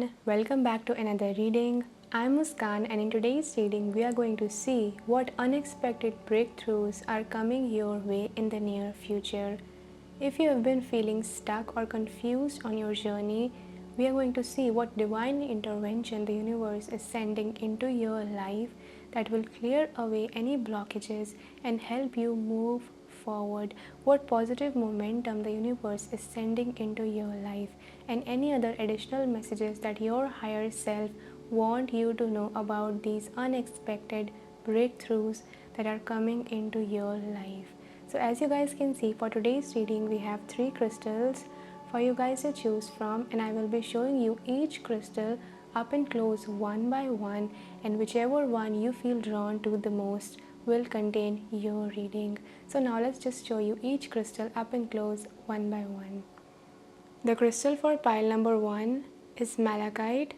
everyone, welcome back to another reading. I'm Muskan, and in today's reading we are going to see what unexpected breakthroughs are coming your way in the near future. If you have been feeling stuck or confused on your journey, we are going to see what divine intervention the universe is sending into your life that will clear away any blockages and help you move forward, what positive momentum the universe is sending into your life, and any other additional messages that your higher self want you to know about these unexpected breakthroughs that are coming into your life. So as you guys can see, for today's reading we have 3 crystals for you guys to choose from, and I will be showing you each crystal up and close one by one, and whichever one you feel drawn to the most will contain your reading. So now let's just show you each crystal up and close one by one. The crystal for pile number 1 is malachite.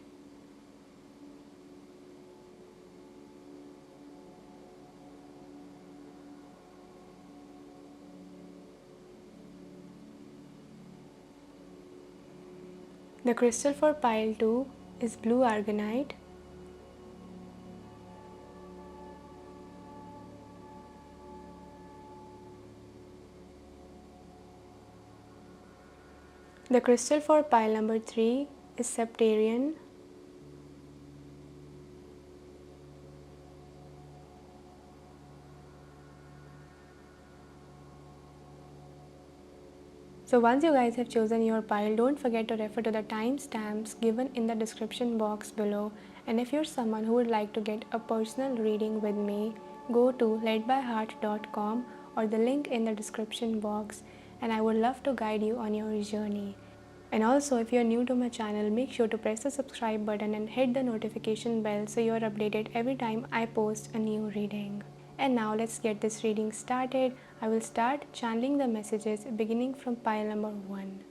The crystal for pile 2 is blue argonite. The crystal for pile number 3 is septarian. So once you guys have chosen your pile, don't forget to refer to the timestamps given in the description box below. And if you're someone who would like to get a personal reading with me, go to ledbyheart.com or the link in the description box, and I would love to guide you on your journey. And also, if you're new to my channel, make sure to press the subscribe button and hit the notification bell so you're updated every time I post a new reading. And now let's get this reading started. I will start channeling the messages beginning from pile number 1.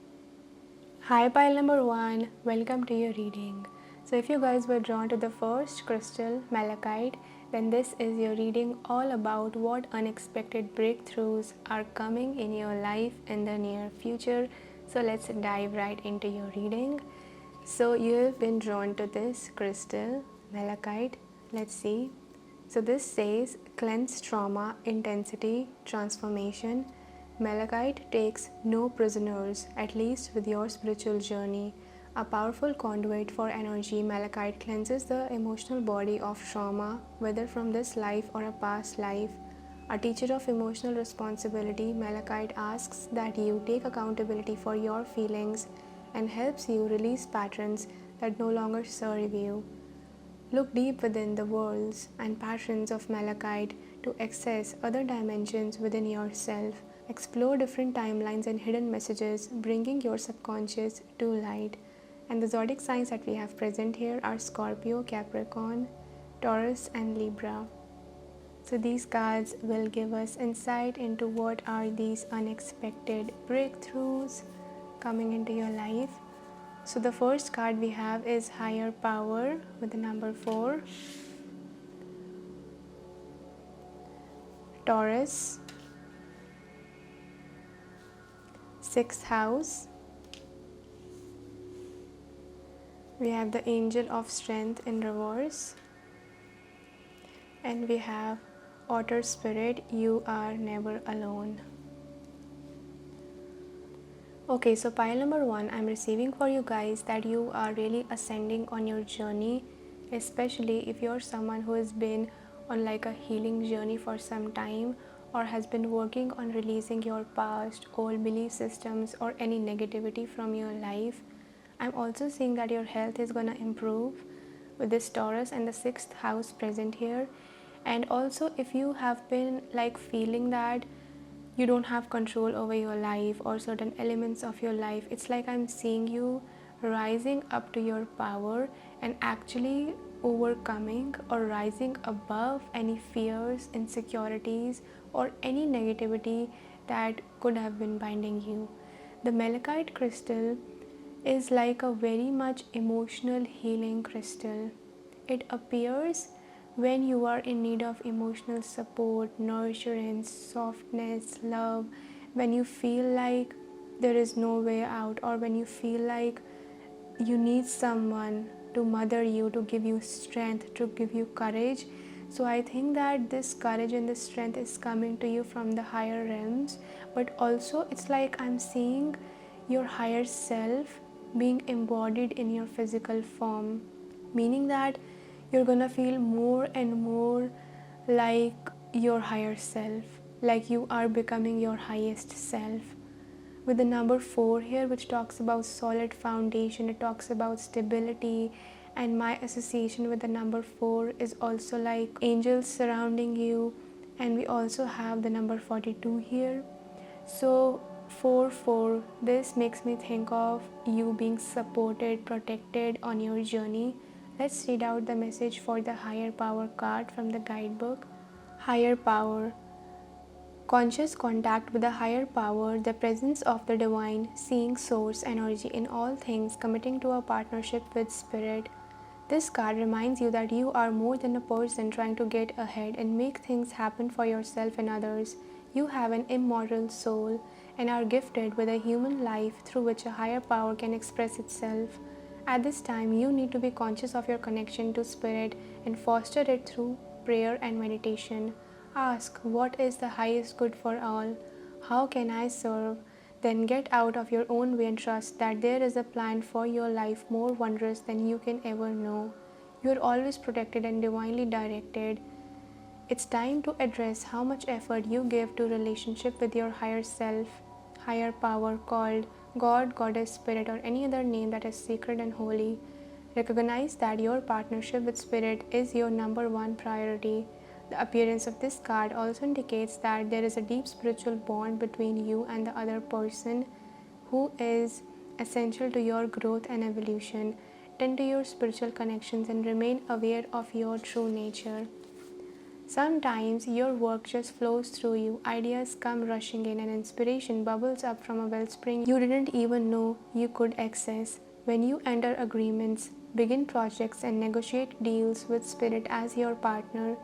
Hi pile number 1, welcome to your reading. So if you guys were drawn to the first crystal, malachite, then this is your reading all about what unexpected breakthroughs are coming in your life in the near future. So let's dive right into your reading. So you have been drawn to this crystal, malachite. Let's see. So this says cleanse trauma, intensity, transformation. Malachite takes no prisoners, at least with your spiritual journey. A powerful conduit for energy, malachite cleanses the emotional body of trauma, whether from this life or a past life. A teacher of emotional responsibility, malachite asks that you take accountability for your feelings and helps you release patterns that no longer serve you. Look deep within the worlds and patterns of malachite to access other dimensions within yourself. Explore different timelines and hidden messages, bringing your subconscious to light. And the zodiac signs that we have present here are Scorpio, Capricorn, Taurus, and Libra. So these cards will give us insight into what are these unexpected breakthroughs coming into your life. So the first card we have is Higher Power with the number 4. Taurus, 6th house. We have the Angel of Strength in reverse. And we have Otter Spirit, you are never alone. Okay, so pile number 1, I'm receiving for you guys that you are really ascending on your journey, especially if you're someone who has been on like a healing journey for some time or has been working on releasing your past, old belief systems or any negativity from your life. I'm also seeing that your health is gonna improve with this Taurus and the 6th house present here. And also if you have been like feeling that you don't have control over your life or certain elements of your life, it's like I'm seeing you rising up to your power and actually overcoming or rising above any fears, insecurities, or any negativity that could have been binding you. The malachite crystal is like a very much emotional healing crystal. It appears when you are in need of emotional support, nurturance, softness, love, when you feel like there is no way out, or when you feel like you need someone to mother you, to give you strength, to give you courage. So I think that this courage and this strength is coming to you from the higher realms, but also it's like I'm seeing your higher self being embodied in your physical form, meaning that you're gonna feel more and more like your higher self, like you are becoming your highest self. With the number 4 here, which talks about solid foundation, it talks about stability, and my association with the number 4 is also like angels surrounding you. And we also have the number 42 here. So 4 4, this makes me think of you being supported, protected on your journey. Let's read out the message for the higher power card from the guidebook. Higher power. Conscious contact with a higher power, the presence of the divine, seeing source energy in all things, committing to a partnership with spirit. This card reminds you that you are more than a person trying to get ahead and make things happen for yourself and others. You have an immortal soul and are gifted with a human life through which a higher power can express itself. At this time, you need to be conscious of your connection to spirit and foster it through prayer and meditation. Ask, what is the highest good for all? How can I serve? Then get out of your own way and trust that there is a plan for your life more wondrous than you can ever know. You are always protected and divinely directed. It's time to address how much effort you give to relationship with your higher self, higher power called God, Goddess, Spirit, or any other name that is sacred and holy. Recognize that your partnership with Spirit is your number one priority. The appearance of this card also indicates that there is a deep spiritual bond between you and the other person who is essential to your growth and evolution. Tend to your spiritual connections and remain aware of your true nature. Sometimes your work just flows through you, ideas come rushing in, and inspiration bubbles up from a wellspring you didn't even know you could access. When you enter agreements, begin projects, and negotiate deals with Spirit as your partner,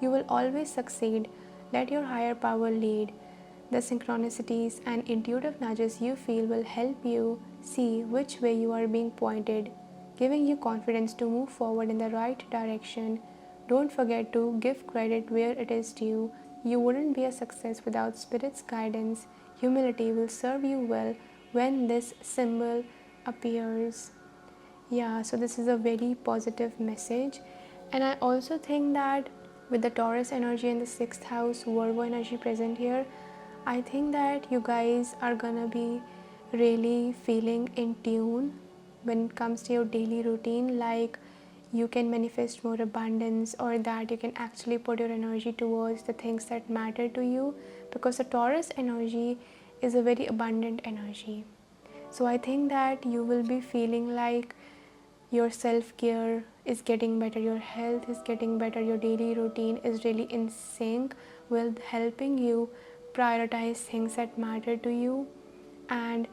you will always succeed. Let your higher power lead. The synchronicities and intuitive nudges you feel will help you see which way you are being pointed, giving you confidence to move forward in the right direction. Don't forget to give credit where it is due. You wouldn't be a success without Spirit's guidance. Humility will serve you well when this symbol appears. Yeah, so this is a very positive message. And I also think that with the Taurus energy in the 6th house, Virgo energy present here, I think that you guys are gonna be really feeling in tune when it comes to your daily routine. Like you can manifest more abundance, or that you can actually put your energy towards the things that matter to you, because the Taurus energy is a very abundant energy. So I think that you will be feeling like your self-care is getting better, your health is getting better, your daily routine is really in sync with helping you prioritize things that matter to you. And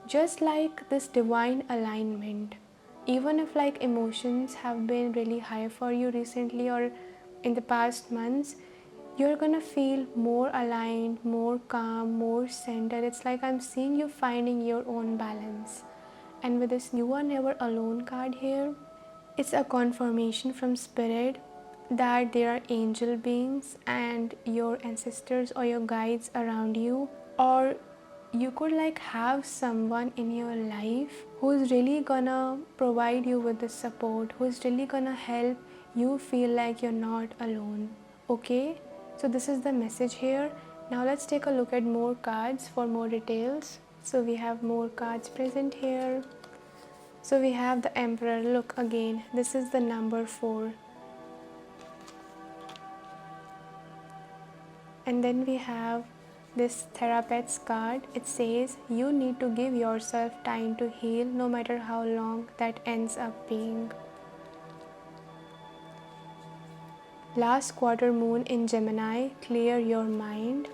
just like this divine alignment, even if like emotions have been really high for you recently or in the past months, you're gonna feel more aligned, more calm, more centered. It's like I'm seeing you finding your own balance. And with this You Are Never Alone card here, it's a confirmation from Spirit that there are angel beings and your ancestors or your guides around you, or you could like have someone in your life who's really gonna provide you with the support, who's really gonna help you feel like you're not alone. Okay, so this is the message here. Now let's take a look at more cards for more details. So we have more cards present here. So we have the Emperor. Look again, this is the number 4. And then we have this Therapist's card. It says you need to give yourself time to heal, no matter how long that ends up being. Last quarter moon in Gemini, clear your mind.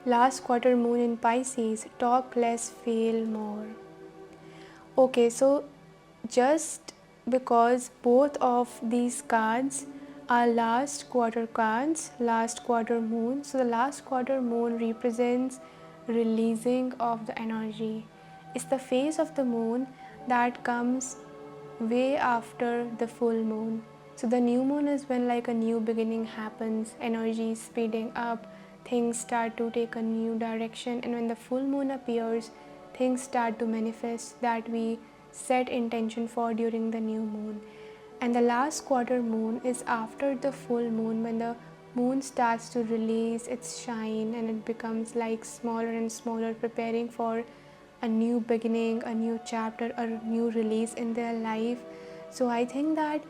Last quarter moon in Pisces, talk less, feel more. Okay, so just because both of these cards are last quarter cards, last quarter moon, so the last quarter moon represents releasing of the energy, It's the phase of the moon that comes way after the full moon. So the new moon is when like a new beginning happens, energy is speeding up, things start to take a new direction, and when the full moon appears, things start to manifest that we set intention for during the new moon. And the last quarter moon is after the full moon, when the moon starts to release its shine and it becomes like smaller and smaller, preparing for a new beginning, a new chapter, a new release in their life. So I think that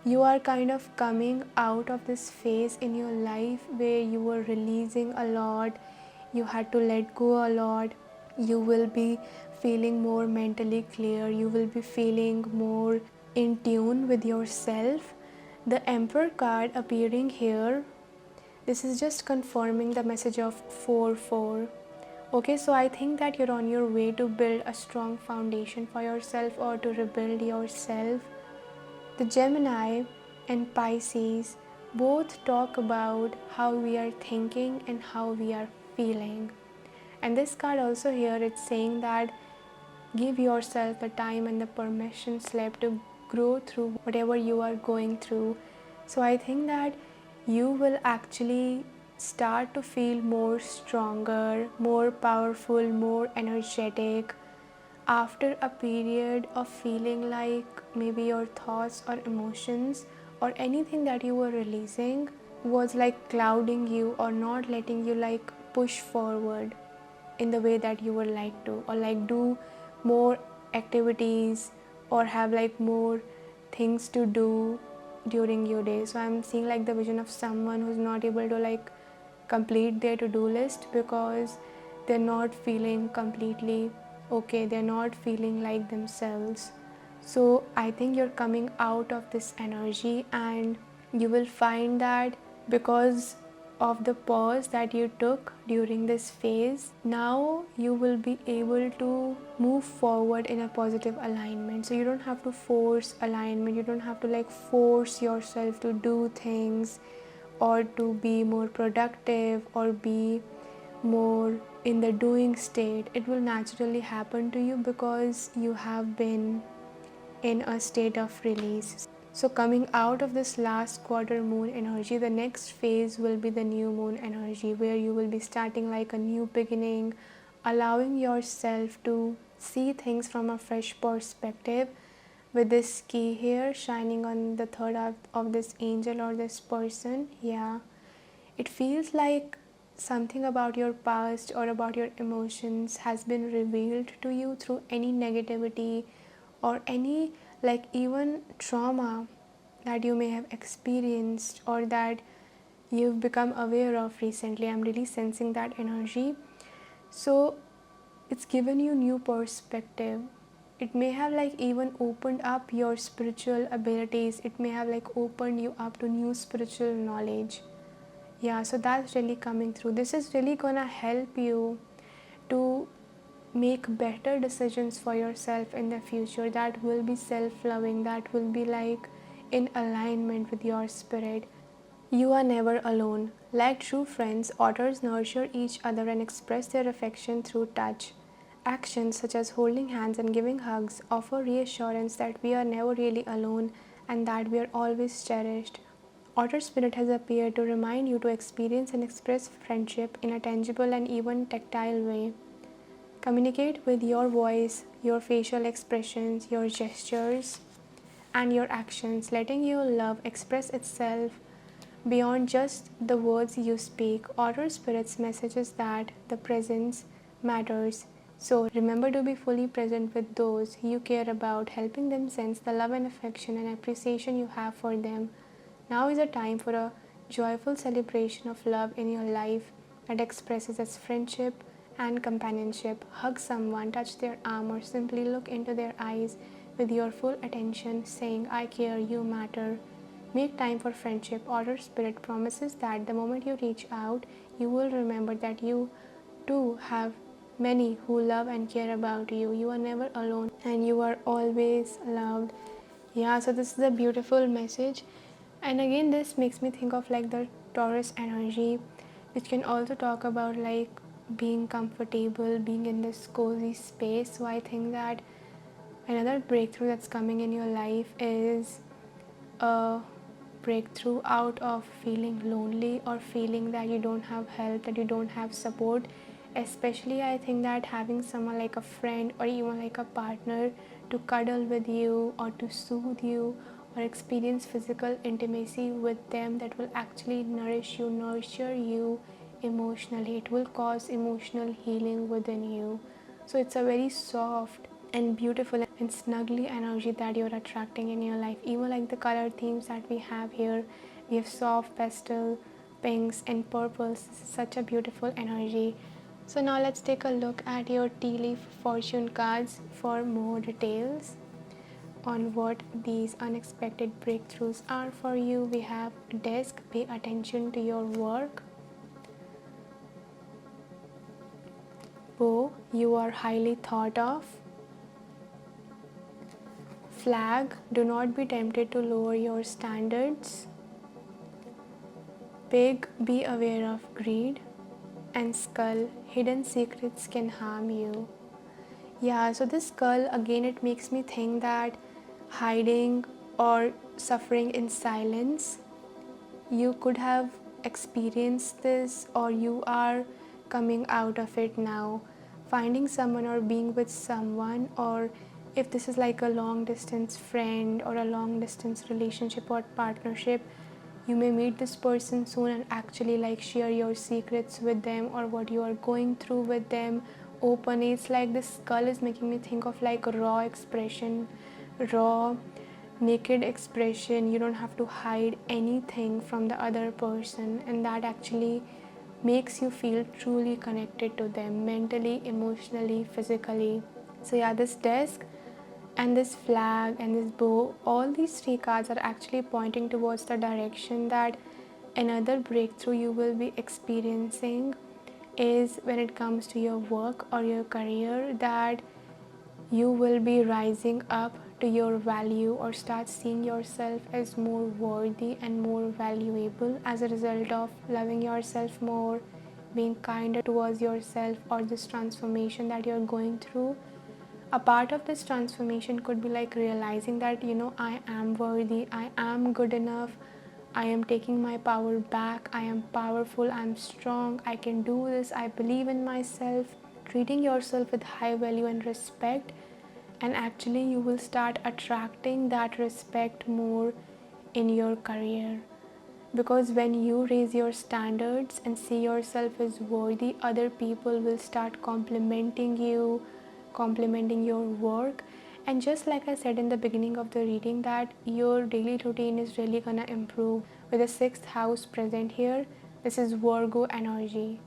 you are kind of coming out of this phase in your life where you were releasing a lot, you had to let go a lot. You will be feeling more mentally clear, you will be feeling more in tune with yourself. The Emperor card appearing here, this is just confirming the message of 4-4. Okay, so I think that you're on your way to build a strong foundation for yourself or to rebuild yourself. The Gemini and Pisces both talk about how we are thinking and how we are feeling. And this card also here, it's saying that give yourself the time and the permission slip to grow through whatever you are going through. So I think that you will actually start to feel more stronger, more powerful, more energetic after a period of feeling like maybe your thoughts or emotions or anything that you were releasing was like clouding you or not letting you like push forward in the way that you would like to, or like do more activities or have like more things to do during your day. So I'm seeing like the vision of someone who's not able to like complete their to-do list because they're not feeling completely okay, they're not feeling like themselves. So I think you're coming out of this energy, and you will find that because of the pause that you took during this phase, now you will be able to move forward in a positive alignment. So you don't have to force alignment, you don't have to like force yourself to do things or to be more productive or be more in the doing state. It will naturally happen to you because you have been in a state of release. So coming out of this last quarter moon energy, the next phase will be the new moon energy, where you will be starting like a new beginning, allowing yourself to see things from a fresh perspective, with this key here shining on the third eye of this angel or this person. Yeah, it feels like something about your past or about your emotions has been revealed to you through any negativity or any like even trauma that you may have experienced or that you've become aware of recently. I'm really sensing that energy. So it's given you new perspective. It may have like even opened up your spiritual abilities, it may have like opened you up to new spiritual knowledge. Yeah, so that's really coming through. This is really gonna help you to make better decisions for yourself in the future that will be self-loving, that will be like in alignment with your spirit. You are never alone. Like true friends, otters nurture each other and express their affection through touch. Actions such as holding hands and giving hugs offer reassurance that we are never really alone and that we are always cherished. Otter Spirit has appeared to remind you to experience and express friendship in a tangible and even tactile way. Communicate with your voice, your facial expressions, your gestures, and your actions, letting your love express itself beyond just the words you speak. Otter Spirit's message is that the presence matters. So remember to be fully present with those you care about, helping them sense the love and affection and appreciation you have for them. Now is a time for a joyful celebration of love in your life that expresses as friendship and companionship. Hug someone, touch their arm, or simply look into their eyes with your full attention, saying, I care, you matter. Make time for friendship. Otter Spirit promises that the moment you reach out, you will remember that you too have many who love and care about you. You are never alone and you are always loved. Yeah, so this is a beautiful message. And again, this makes me think of like the Taurus energy, which can also talk about like being comfortable, being in this cozy space. So I think that another breakthrough that's coming in your life is a breakthrough out of feeling lonely or feeling that you don't have help, that you don't have support. Especially, I think that having someone like a friend or even like a partner to cuddle with you or to soothe you or experience physical intimacy with them, that will actually nourish you, nurture you emotionally. It will cause emotional healing within you. So it's a very soft and beautiful and snuggly energy that you're attracting in your life. Even like the color themes that we have here, we have soft pastel pinks and purples. Such a beautiful energy. So now let's take a look at your tea leaf fortune cards for more details on what these unexpected breakthroughs are for you. We have desk, pay attention to your work. Bow, you are highly thought of. Flag, do not be tempted to lower your standards. Pig, be aware of greed. And skull, hidden secrets can harm you. Yeah, so this skull, again, it makes me think that hiding or suffering in silence, you could have experienced this or you are coming out of it now. Finding someone or being with someone, or if this is like a long distance friend or a long distance relationship or partnership, you may meet this person soon and actually like share your secrets with them or what you are going through with them openly. It's like this skull is making me think of like raw expression, raw naked expression. You don't have to hide anything from the other person, and that actually makes you feel truly connected to them mentally, emotionally, physically. So yeah, this desk and this flag and this bow, all these three cards are actually pointing towards the direction that another breakthrough you will be experiencing is when it comes to your work or your career, that you will be rising up to your value or start seeing yourself as more worthy and more valuable as a result of loving yourself more, being kinder towards yourself, or this transformation that you're going through. A part of this transformation could be like realizing that, I am worthy, I am good enough, I am taking my power back, I am powerful, I'm strong, I can do this, I believe in myself. Treating yourself with high value and respect, and actually you will start attracting that respect more in your career, because when you raise your standards and see yourself as worthy, other people will start complimenting you, complimenting your work. And just like I said in the beginning of the reading, that your daily routine is really gonna improve with the sixth house present here. This is Virgo energy.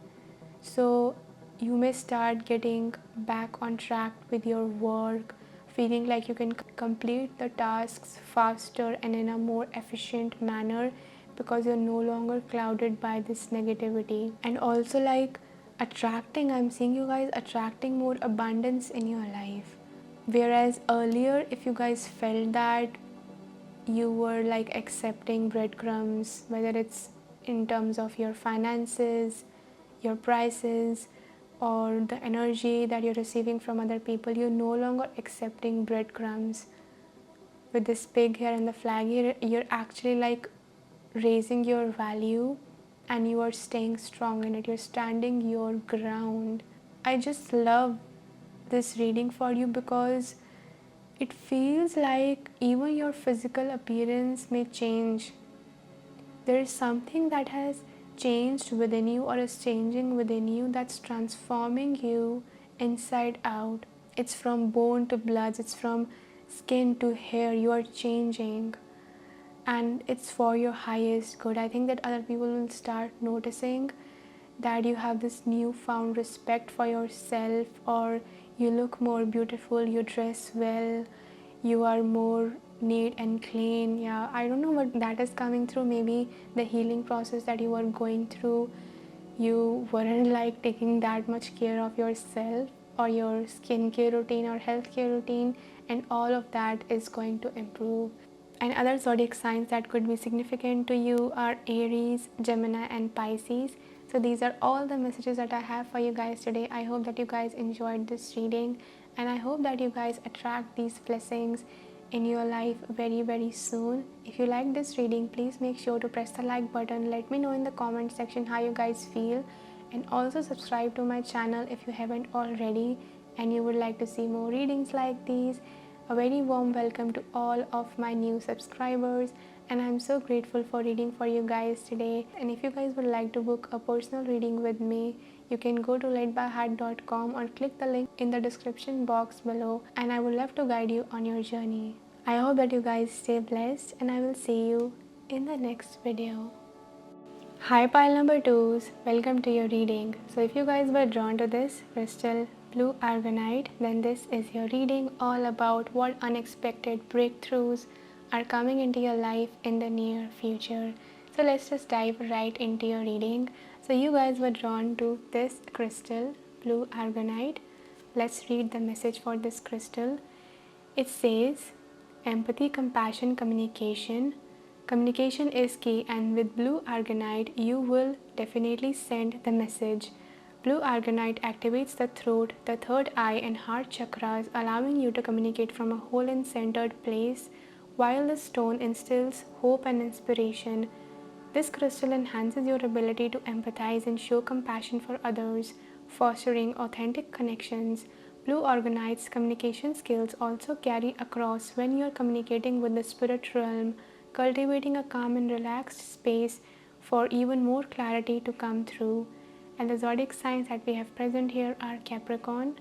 So you may start getting back on track with your work, feeling like you can complete the tasks faster and in a more efficient manner, because you're no longer clouded by this negativity. And also, like attracting, I'm seeing you guys attracting more abundance in your life. Whereas earlier, if you guys felt that you were like accepting breadcrumbs, whether it's in terms of your finances, your prices, or the energy that you're receiving from other people, you're no longer accepting breadcrumbs. With this pig here and the flag here, you're actually like raising your value and you are staying strong in it. You're standing your ground. I just love this reading for you because it feels like even your physical appearance may change. There is something that has changed within you or is changing within you, that's transforming you inside out. It's from bone to blood, it's from skin to hair. You are changing, and it's for your highest good. I think that other people will start noticing that you have this newfound respect for yourself, or you look more beautiful, you dress well, you are more neat and clean. Yeah, I don't know what that is coming through. Maybe the healing process that you are going through, you weren't like taking that much care of yourself or your skincare routine or healthcare routine, and all of that is going to improve. And other zodiac signs that could be significant to you are Aries, Gemini, and Pisces. So these are all the messages that I have for you guys today. I hope that you guys enjoyed this reading, and I hope that you guys attract these blessings in your life very soon. If you like this reading, please make sure to press the like button. Let me know in the comment section how you guys feel, and also subscribe to my channel if you haven't already and you would like to see more readings like these. A very warm welcome to all of my new subscribers, and I'm so grateful for reading for you guys today. And if you guys would like to book a personal reading with me, you can go to ledbyheart.com or click the link in the description box below, and I would love to guide you on your journey. I hope that you guys stay blessed, and I will see you in the next video. Hi pile number 2s, welcome to your reading. So if you guys were drawn to this crystal blue argonite, then this is your reading all about what unexpected breakthroughs are coming into your life in the near future. So let's just dive right into your reading. So you guys were drawn to this crystal blue argonite. Let's read the message for this crystal. It says empathy, compassion, communication. Communication is key, and with blue argonite, you will definitely send the message. Blue argonite activates the throat, the third eye, and heart chakras, allowing you to communicate from a whole and centered place, while the stone instills hope and inspiration. This crystal enhances your ability to empathize and show compassion for others, fostering authentic connections. Blue argonite's communication skills also carry across when you are communicating with the spirit realm, cultivating a calm and relaxed space for even more clarity to come through. And the zodiac signs that we have present here are Capricorn,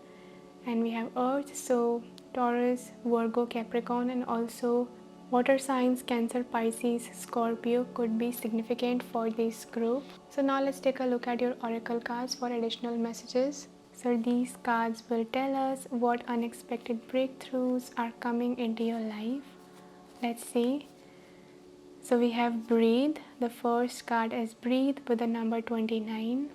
and we have Earth, so Taurus, Virgo, Capricorn, and also water signs Cancer, Pisces, Scorpio could be significant for this group. So now let's take a look at your oracle cards for additional messages. So these cards will tell us what unexpected breakthroughs are coming into your life. Let's see. So we have breathe. The first card is breathe with the number 29.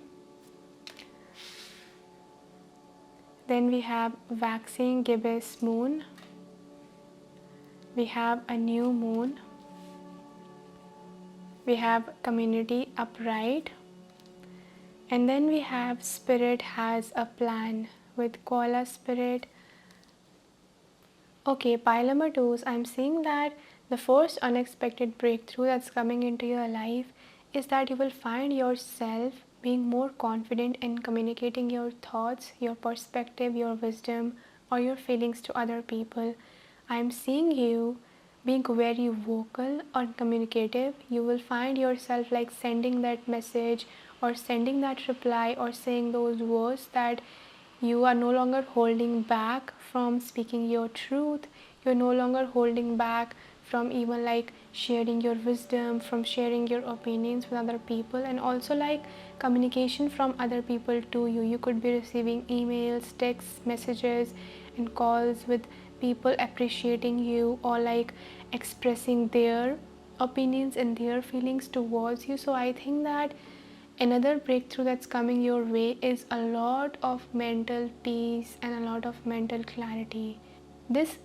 Then we have waxing gibbous moon. We have a new moon. We have community upright. And then we have spirit has a plan with koala spirit. Okay, pile number 2s, I'm seeing that the first unexpected breakthrough that's coming into your life is that you will find yourself being more confident in communicating your thoughts, your perspective, your wisdom, or your feelings to other people. I'm seeing you being very vocal or communicative. You will find yourself like sending that message or sending that reply or saying those words that you are no longer holding back from speaking your truth. You're no longer holding back from even like sharing your wisdom, from sharing your opinions with other people, and also like communication from other people to you. You could be receiving emails, text messages, and calls with people appreciating you or like expressing their opinions and their feelings towards you. So I think that another breakthrough that's coming your way is a lot of mental peace and a lot of mental clarity. This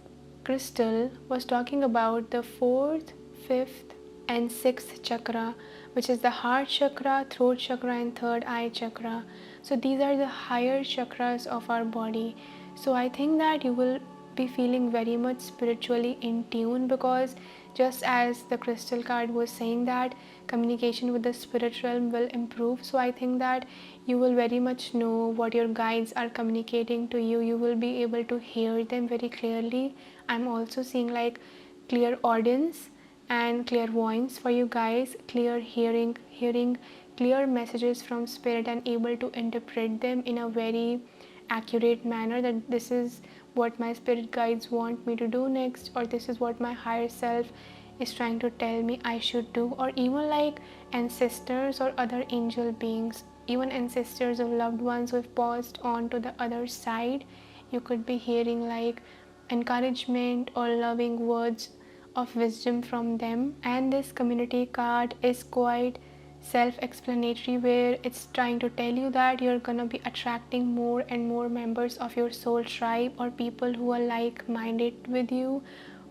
crystal was talking about the 4th, 5th, and 6th chakra, which is the heart chakra, throat chakra, and third eye chakra. So these are the higher chakras of our body. So I think that you will be feeling very much spiritually in tune, because just as the crystal card was saying that communication with the spirit realm will improve, so I think that you will very much know what your guides are communicating to you. You will be able to hear them very clearly. I'm also seeing like clear audience and clairvoyance for you guys, clear hearing clear messages from spirit and able to interpret them in a very accurate manner, that this is what my spirit guides want me to do next, or this is what my higher self is trying to tell me I should do. Or even like ancestors or other angel beings, even ancestors of loved ones who have passed on to the other side, you could be hearing like encouragement or loving words of wisdom from them. And this community card is quite self-explanatory, where it's trying to tell you that you're gonna be attracting more and more members of your soul tribe, or people who are like-minded with you,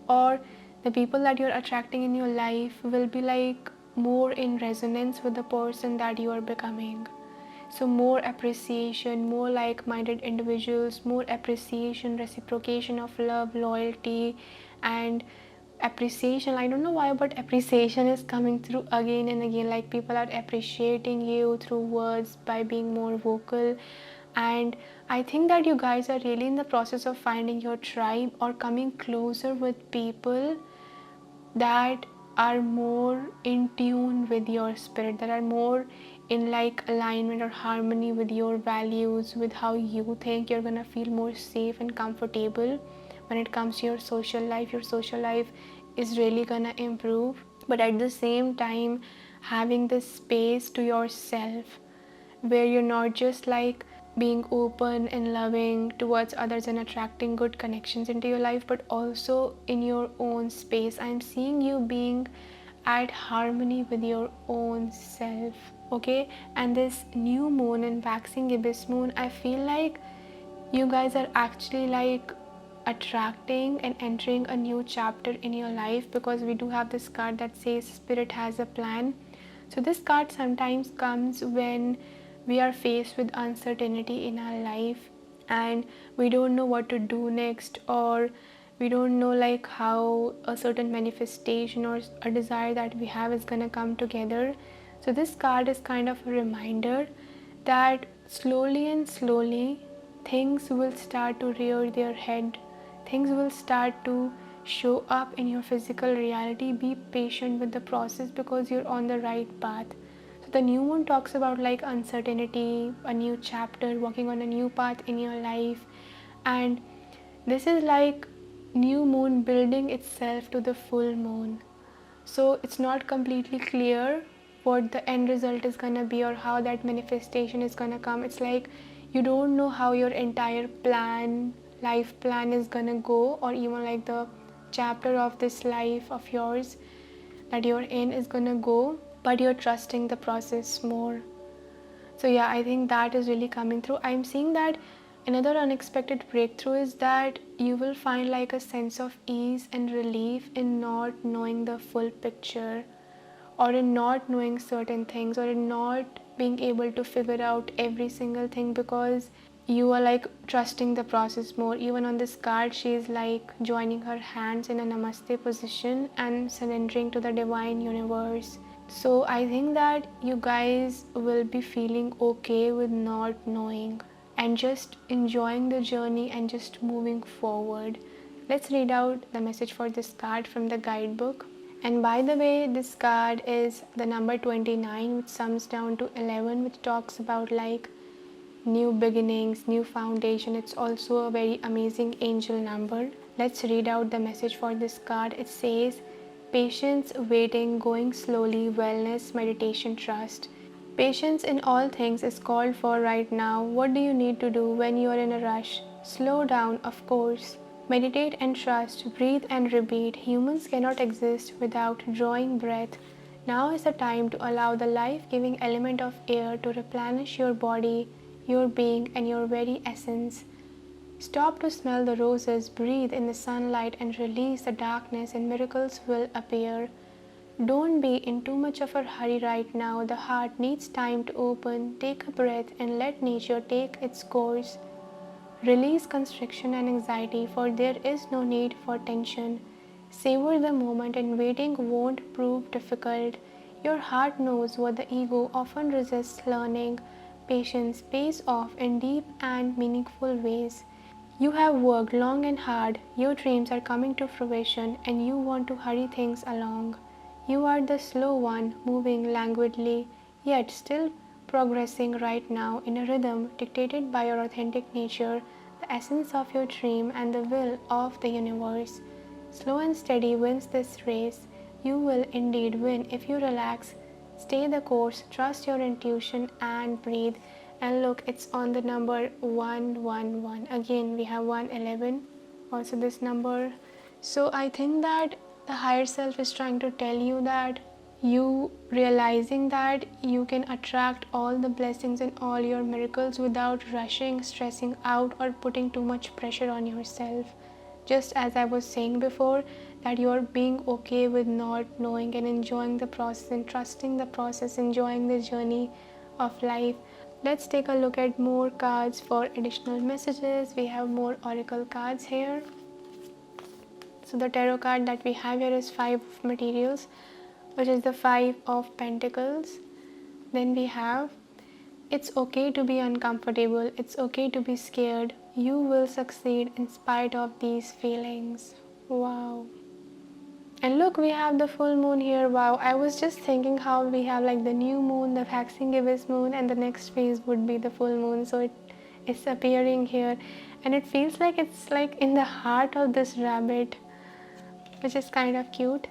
or the people that you're attracting in your life will be like more in resonance with the person that you are becoming. So more appreciation, more like-minded individuals, more appreciation, reciprocation of love, loyalty, and appreciation. I don't know why, but appreciation is coming through again and again. Like people are appreciating you through words by being more vocal. And I think that you guys are really in the process of finding your tribe or coming closer with people that are more in tune with your spirit, that are more in like alignment or harmony with your values, with how you think. You're gonna feel more safe and comfortable when it comes to your social life. Your social life is really gonna improve, but at the same time having this space to yourself where you're not just like being open and loving towards others and attracting good connections into your life, but also in your own space. I'm seeing you being at harmony with your own self, okay? And this new moon and waxing gibbous moon, I feel like you guys are actually like attracting and entering a new chapter in your life, because we do have this card that says spirit has a plan. So this card sometimes comes when we are faced with uncertainty in our life and we don't know what to do next, or we don't know like how a certain manifestation or a desire that we have is going to come together. So this card is kind of a reminder that slowly and slowly things will start to rear their head, things will start to show up in your physical reality. Be patient with the process because you're on the right path. So the new moon talks about like uncertainty, a new chapter, walking on a new path in your life. And this is like new moon building itself to the full moon. So it's not completely clear what the end result is gonna be or how that manifestation is gonna come. It's like you don't know how your entire plan, life plan is gonna go, or even like the chapter of this life of yours that you're in is gonna go, but you're trusting the process more. So yeah, I think that is really coming through. I'm seeing that another unexpected breakthrough is that you will find like a sense of ease and relief in not knowing the full picture, or in not knowing certain things, or in not being able to figure out every single thing, because you are like trusting the process more. Even on this card, she is like joining her hands in a namaste position and surrendering to the divine universe. So I think that you guys will be feeling okay with not knowing and just enjoying the journey and just moving forward. Let's read out the message for this card from the guidebook. And by the way, this card is the number 29, which sums down to 11, which talks about like new beginnings, new foundation. It's also a very amazing angel number. Let's read out the message for this card. It says patience, waiting, going slowly, wellness, meditation, trust. Patience in all things is called for right now. What do you need to do when you are in a rush? Slow down, of course. Meditate and trust, breathe and repeat. Humans cannot exist without drawing breath. Now is the time to allow the life-giving element of air to replenish your body, your being, and your very essence. Stop to smell the roses, breathe in the sunlight, and release the darkness, and miracles will appear. Don't be in too much of a hurry right now. The heart needs time to open. Take a breath and let nature take its course. Release constriction and anxiety, for there is no need for tension. Savor the moment, and waiting won't prove difficult. Your heart knows what the ego often resists learning. Patience pays off in deep and meaningful ways. You have worked long and hard, your dreams are coming to fruition, and you want to hurry things along. You are the slow one, moving languidly, yet still progressing right now in a rhythm dictated by your authentic nature, the essence of your dream, and the will of the universe. Slow and steady wins this race. You will indeed win if you relax, stay the course, trust your intuition, and breathe. And look, it's on the number 111. Again, we have 111, also this number. So I think that the higher self is trying to tell you that you realizing that you can attract all the blessings and all your miracles without rushing, stressing out, or putting too much pressure on yourself. Just as I was saying before, that you're being okay with not knowing and enjoying the process and trusting the process, enjoying the journey of life. Let's take a look at more cards for additional messages. We have more oracle cards here. So the tarot card that we have here is 5 of materials, which is the 5 of pentacles. Then we have, it's okay to be uncomfortable, it's okay to be scared, you will succeed in spite of these feelings. Wow. And look, we have the full moon here. Wow, I was just thinking how we have like the new moon, the waxing gibbous moon, and the next phase would be the full moon. So it's appearing here, and it feels like it's like in the heart of this rabbit, which is kind of cute.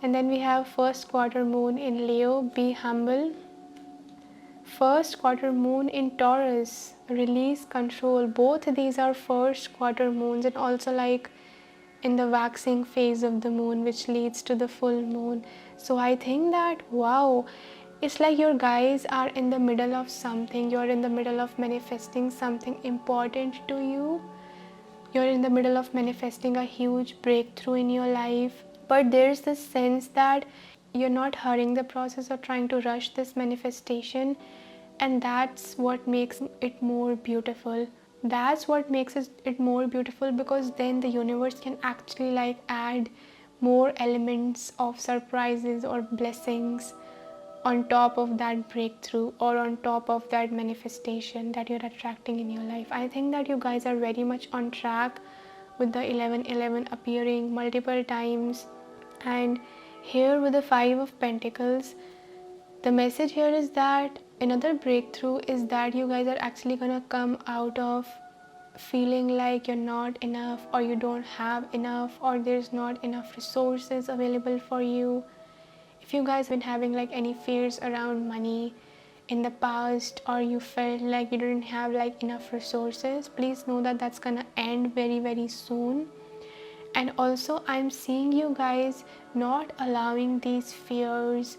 And then we have first quarter moon in Leo, be humble. First quarter moon in Taurus, release control. Both these are first quarter moons, and also like in the waxing phase of the moon, which leads to the full moon. So I think that, wow, it's like your guys are in the middle of something. You're in the middle of manifesting something important to you. You're in the middle of manifesting a huge breakthrough in your life, but there's this sense that you're not hurrying the process or trying to rush this manifestation, and that's what makes it more beautiful. That's what makes it more beautiful, because then the universe can actually like add more elements of surprises or blessings on top of that breakthrough, or on top of that manifestation that you're attracting in your life. I think that you guys are very much on track with the 1111 appearing multiple times. And here with the 5 of pentacles, the message here is that another breakthrough is that you guys are actually gonna come out of feeling like you're not enough, or you don't have enough, or there's not enough resources available for you. If you guys have been having like any fears around money in the past, or you felt like you didn't have like enough resources, please know that that's gonna end very, very soon. And also I'm seeing you guys not allowing these fears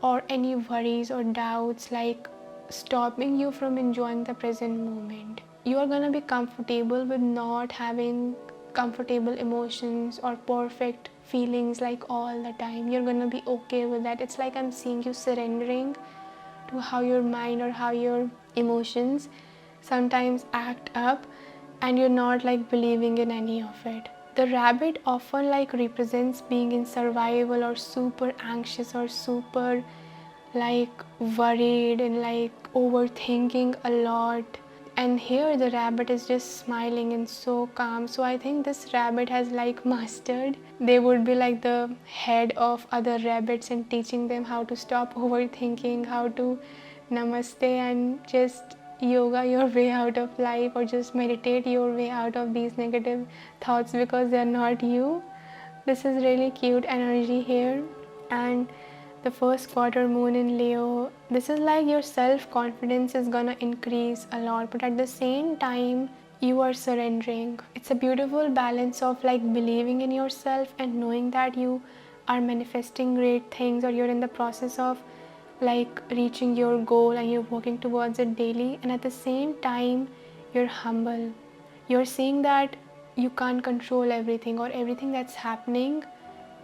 or any worries or doubts like stopping you from enjoying the present moment. You are gonna be comfortable with not having comfortable emotions or perfect feelings like all the time. You're gonna be okay with that. It's like I'm seeing you surrendering to how your mind or how your emotions sometimes act up, and you're not like believing in any of it. The rabbit often like represents being in survival, or super anxious, or super like worried and like overthinking a lot. And here the rabbit is just smiling and so calm. So I think this rabbit has like mastered. They would be like the head of other rabbits and teaching them how to stop overthinking, how to namaste and just yoga your way out of life, or just meditate your way out of these negative thoughts, because they're not you. This is really cute energy here. And the first quarter moon in Leo, this is like your self-confidence is gonna increase a lot, but at the same time you are surrendering. It's a beautiful balance of like believing in yourself and knowing that you are manifesting great things, or you're in the process of like reaching your goal and you're working towards it daily, and at the same time you're humble. You're seeing that you can't control everything or everything that's happening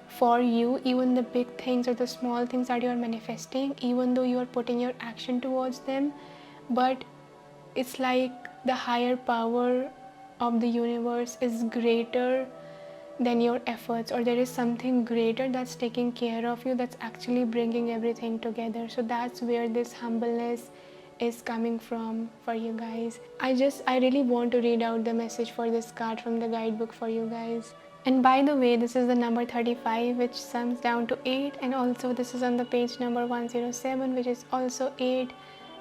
for you, even the big things or the small things that you are manifesting, even though you are putting your action towards them. But it's like the higher power of the universe is greater than your efforts, or there is something greater that's taking care of you, that's actually bringing everything together. So that's where this humbleness is coming from for you guys. I really want to read out the message for this card from the guidebook for you guys. And by the way, this is the number 35, which sums down to 8, and also this is on the page number 107, which is also 8.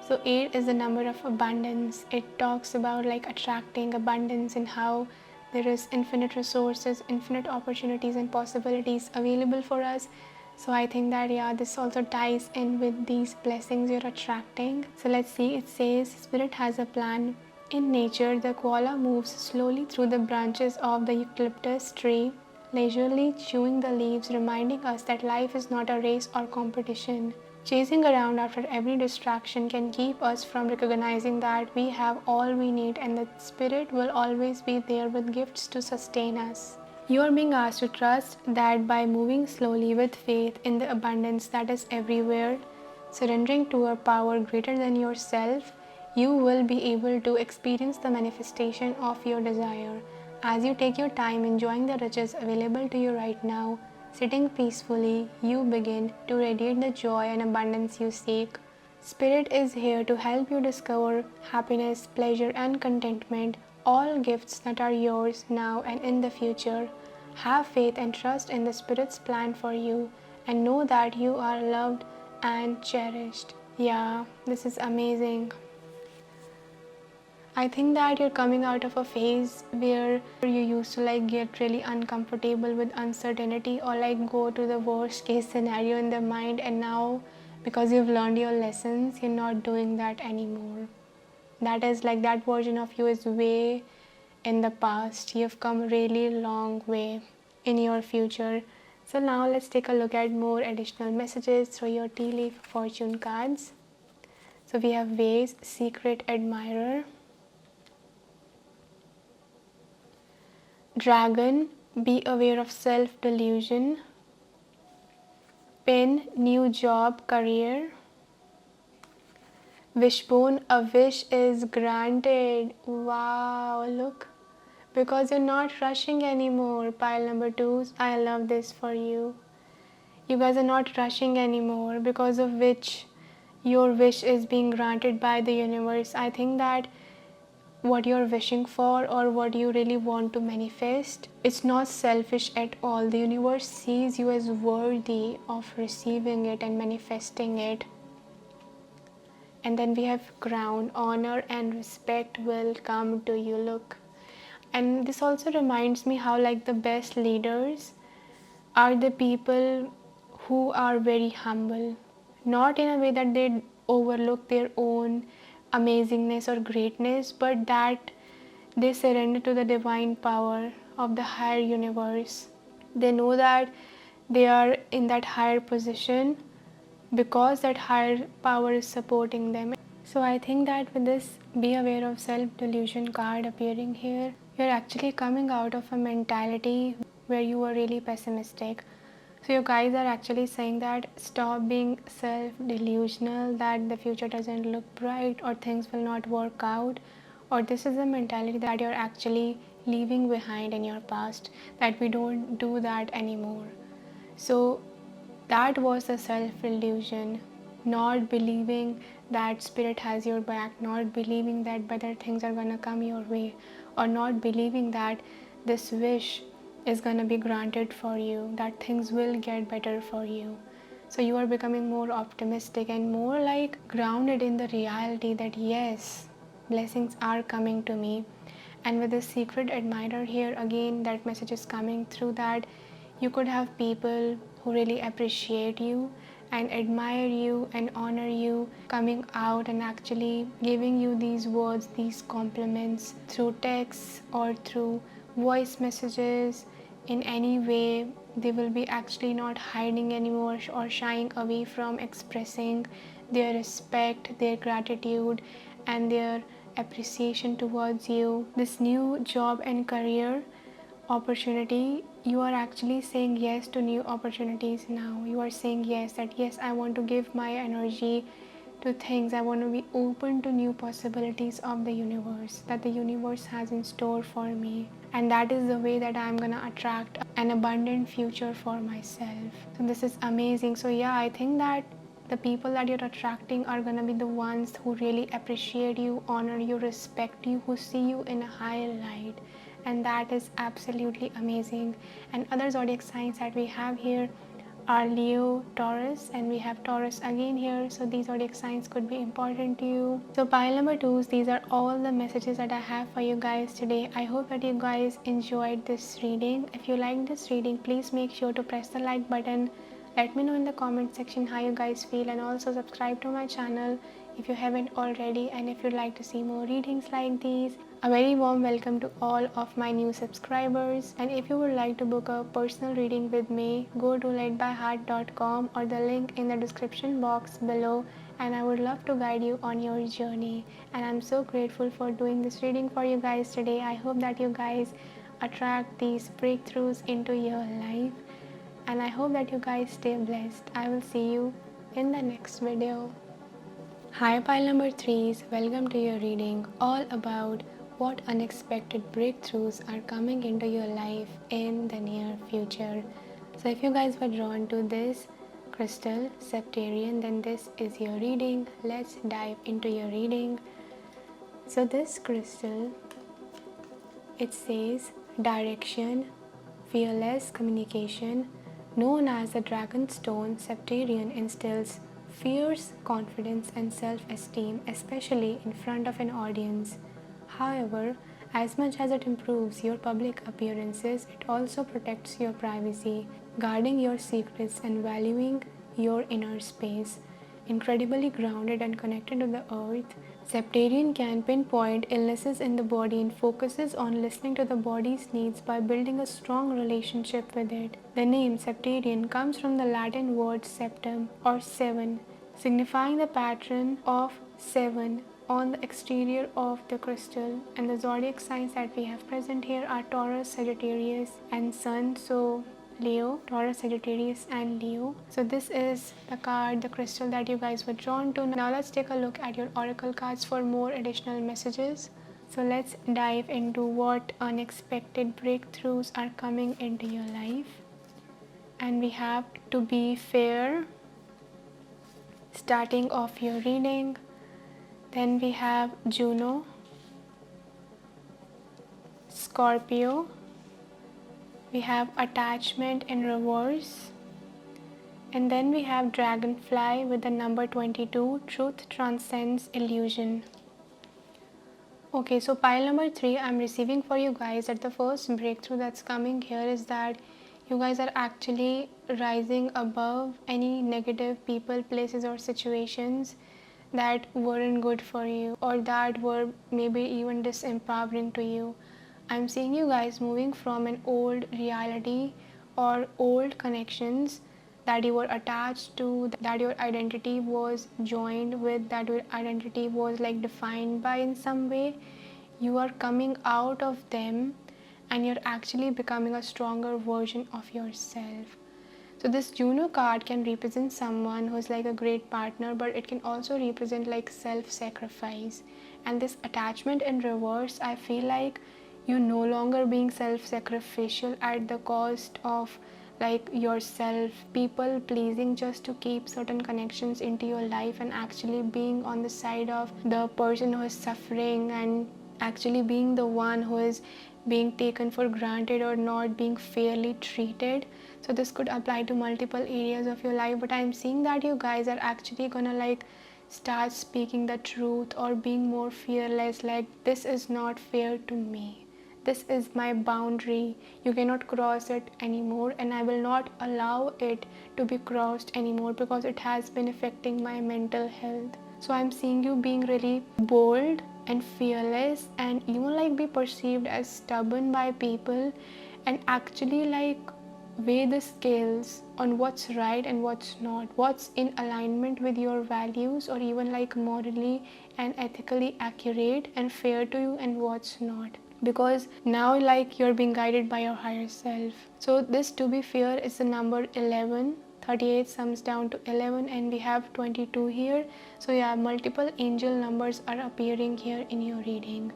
So 8 is the number of abundance. It talks about like attracting abundance and how there is infinite resources, infinite opportunities and possibilities available for us. So I think that yeah, this also ties in with these blessings you're attracting. So let's see. It says spirit has a plan. In nature, the koala moves slowly through the branches of the eucalyptus tree, leisurely chewing the leaves, reminding us that life is not a race or competition. Chasing around after every distraction can keep us from recognizing that we have all we need, and that spirit will always be there with gifts to sustain us. You are being asked to trust that by moving slowly with faith in the abundance that is everywhere, surrendering to a power greater than yourself, you will be able to experience the manifestation of your desire. As you take your time enjoying the riches available to you right now, sitting peacefully, you begin to radiate the joy and abundance you seek. Spirit is here to help you discover happiness, pleasure, and contentment, all gifts that are yours now and in the future. Have faith and trust in the Spirit's plan for you, and know that you are loved and cherished. Yeah, this is amazing. I think that you're coming out of a phase where you used to get really uncomfortable with uncertainty, or go to the worst case scenario in the mind, and now because you've learned your lessons, you're not doing that anymore. That is that version of you is way in the past. You've come a really long way in your future. So now let's take a look at more additional messages through your tea leaf fortune cards. So we have Vase, Secret Admirer, Dragon, be aware of self-delusion, Pin, new job, career, Wishbone, a wish is granted. Wow, look. Because you're not rushing anymore. Pile number 2, I love this for you. You guys are not rushing anymore, because of which your wish is being granted by the universe. I think that what you're wishing for, or what you really want to manifest, it's not selfish at all. The universe sees you as worthy of receiving it and manifesting it. And then we have Crown, honor and respect will come to you. Look. And this also reminds me how the best leaders are the people who are very humble, not in a way that they overlook their own amazingness or greatness, but that they surrender to the divine power of the higher universe. They know that they are in that higher position because that higher power is supporting them. So I think that with this be aware of self-delusion card appearing here, you're actually coming out of a mentality where you were really pessimistic. So you guys are actually saying that stop being self-delusional, that the future doesn't look bright, or things will not work out, or this is a mentality that you're actually leaving behind in your past, that we don't do that anymore. So that was the self-illusion, not believing that spirit has your back, not believing that better things are gonna come your way, or not believing that this wish is gonna be granted for you, that things will get better for you. So you are becoming more optimistic and more grounded in the reality that yes, blessings are coming to me. And with the secret admirer here, again that message is coming through, that you could have people who really appreciate you and admire you and honor you, coming out and actually giving you these words, these compliments through texts or through voice messages. In any way, they will be actually not hiding anymore or shying away from expressing their respect, their gratitude, and their appreciation towards you. This new job and career opportunity, you are actually saying yes to new opportunities now. You are saying yes, that yes, I want to give my energy to things. I want to be open to new possibilities of the universe, that the universe has in store for me, and that is the way that I'm gonna attract an abundant future for myself. So this is amazing. So yeah, I think that the people that you're attracting are gonna be the ones who really appreciate you, honor you, respect you, who see you in a higher light, and that is absolutely amazing. And other zodiac signs that we have here are Leo, Taurus, and we have Taurus again here. So these zodiac signs could be important to you. So pile number 2, these are all the messages that I have for you guys today. I hope that you guys enjoyed this reading. If you liked this reading, please make sure to press the like button. Let me know in the comment section how you guys feel, and also subscribe to my channel if you haven't already. And if you'd like to see more readings like these, a very warm welcome to all of my new subscribers. And if you would like to book a personal reading with me, go to ledbyheart.com or the link in the description box below, and I would love to guide you on your journey. And I'm so grateful for doing this reading for you guys today. I hope that you guys attract these breakthroughs into your life, and I hope that you guys stay blessed. I will see you in the next video. Hi, pile number threes, welcome to your reading all about what unexpected breakthroughs are coming into your life in the near future. So, if you guys were drawn to this crystal, Septarian, then this is your reading. Let's dive into your reading. So, this crystal, it says direction, fearless communication, known as the dragon stone. Septarian instills fierce confidence and self-esteem, especially in front of an audience. However, as much as it improves your public appearances, it also protects your privacy, guarding your secrets and valuing your inner space. Incredibly grounded and connected to the earth, Septarian can pinpoint illnesses in the body and focuses on listening to the body's needs by building a strong relationship with it. The name Septarian comes from the Latin word septum or seven, signifying the pattern of seven on the exterior of the crystal. And the zodiac signs that we have present here are Taurus, Sagittarius, and Sun. So Leo, Taurus, Sagittarius, and Leo. So this is the card, the crystal that you guys were drawn to. Now let's take a look at your oracle cards for more additional messages. So let's dive into what unexpected breakthroughs are coming into your life. And we have to be fair, starting off your reading. Then we have Juno, Scorpio. We have attachment in reverse. And then we have Dragonfly with the number 22, Truth Transcends Illusion. Okay, so pile number 3, I'm receiving for you guys that the first breakthrough that's coming here is that you guys are actually rising above any negative people, places, or situations that weren't good for you or that were maybe even disempowering to you. I'm seeing you guys moving from an old reality or old connections that you were attached to, that your identity was joined with, that your identity was like defined by in some way. You are coming out of them and you're actually becoming a stronger version of yourself. So this Juno card can represent someone who's like a great partner, but it can also represent like self-sacrifice. And this attachment in reverse, I feel like you no longer being self-sacrificial at the cost of like yourself, people pleasing just to keep certain connections into your life, and actually being on the side of the person who is suffering and actually being the one who is being taken for granted or not being fairly treated. So this could apply to multiple areas of your life, but I'm seeing that you guys are actually gonna like start speaking the truth or being more fearless, like this is not fair to me, this is my boundary, you cannot cross it anymore, and I will not allow it to be crossed anymore because it has been affecting my mental health. So I'm seeing you being really bold and fearless and even like be perceived as stubborn by people, and actually like weigh the scales on what's right and what's not, what's in alignment with your values or even like morally and ethically accurate and fair to you, and what's not, because now like you're being guided by your higher self. So this, to be fair, is the number 11. 38 sums down to 11 and we have 22 here. So yeah, multiple angel numbers are appearing here in your reading.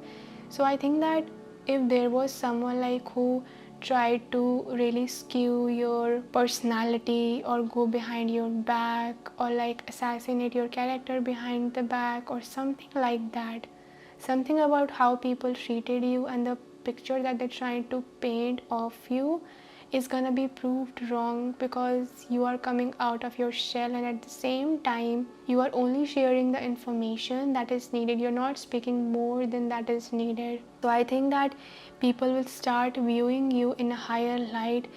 So I think that if there was someone like who tried to really skew your personality or go behind your back or like assassinate your character behind the back or something like that, something about how people treated you and the picture that they're trying to paint of you is gonna be proved wrong, because you are coming out of your shell and at the same time you are only sharing the information that is needed. You're not speaking more than that is needed. So I think that people will start viewing you in a higher light.